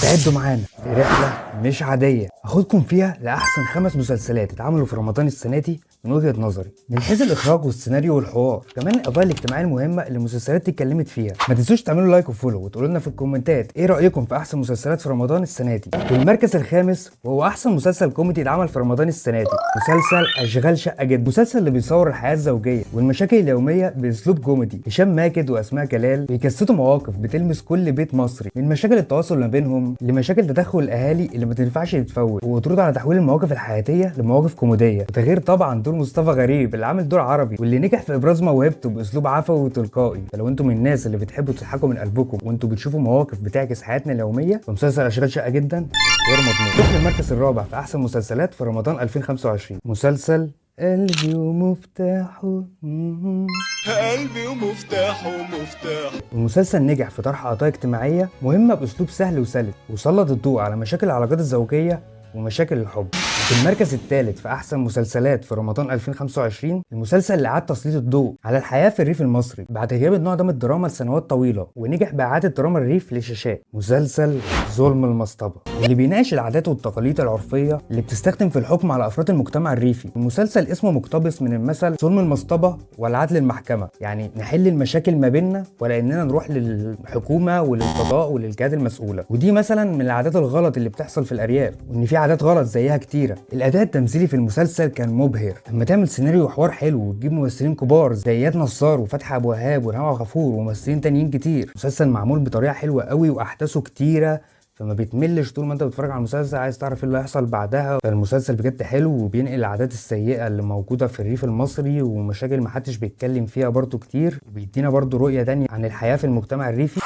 استعدوا معانا لرحلة مش عادية هاخدكم فيها لأحسن 5 مسلسلات اتعملوا في رمضان السنة دي من وجهة نظري، من حيث الإخراج والسيناريو والحوار، كمان القضايا الاجتماعية المهمة اللي المسلسلات دي اتكلمت فيها. ما تنسوش تعملوا لايك وفولو وتقولوا لنا في الكومنتات إيه رأيكم في أحسن مسلسلات في رمضان السنة دي. في المركز الخامس وهو أحسن مسلسل كوميدي اتعمل في رمضان السنة دي، مسلسل أشغال شقة جدا، المسلسل اللي بيصور الحياة الزوجية والمشاكل اليومية بأسلوب كوميدي. هشام ماجد وأسماء جلال بيجسدوا مواقف بتلمس كل بيت مصري، من مشاكل التواصل ما بينهم لمشاكل تدخل الاهالي اللي ما تنفعش تتفوت، وترد على تحويل المواقف الحياتيه لمواقف كوميديه. وده غير طبعا دور مصطفى غريب اللي عامل دور عربي واللي نجح في ابراز موهبته باسلوب عفوي وتلقائي. فلو انتم من الناس اللي بتحبوا تضحكوا من قلبكم وانتم بتشوفوا مواقف بتعكس حياتنا اليوميه، فمسلسل اشغال شقه جدا غير مضمون. نروح للمركز الرابع في احسن مسلسلات في رمضان 2025، مسلسل قلبي ومفتاحه. قلبي ومفتاحه. المسلسل نجح في طرح قضايا اجتماعية مهمة بأسلوب سهل وسلس، وسلط الضوء على مشاكل العلاقات الزوجية ومشاكل الحب. في المركز الثالث في أحسن مسلسلات في رمضان 2025، المسلسل اللي أعاد تسليط الضوء على الحياة في الريف المصري بعد غياب النوع ده من الدراما لسنوات طويلة، ونجح بإعادة دراما الريف للشاشات، مسلسل ظلم المصطبة، اللي بيناقش العادات والتقاليد العرفية اللي بتستخدم في الحكم على أفراد المجتمع الريفي. المسلسل اسمه مقتبس من المثل ظلم المصطبة والعدل المحكمة، يعني نحل المشاكل ما بيننا ولا إننا نروح للحكومة وللقضاء وللجهات المسؤولة. ودي مثلا من العادات الغلط اللي بتحصل في الأرياف، وإن في عادات غلط زيها كتيرة. الأداء التمثيلي في المسلسل كان مبهر، لما تعمل سيناريو وحوار حلو وتجيب ممثلين كبار زي اياد نصار وفتحي ابو وهاب ونوع غفور وممثلين تانيين كتير. مسلسل معمول بطريقه حلوه قوي واحداثه كتيره، فما بتملش طول ما انت بتتفرج على المسلسل عايز تعرف ايه اللي هيحصل بعدها. فالمسلسل بجد حلو وبينقل العادات السيئه اللي موجوده في الريف المصري ومشاكل محدش بيتكلم فيها برضو كتير، وبيدينا برضو رؤيه تانية عن الحياه في المجتمع الريفي.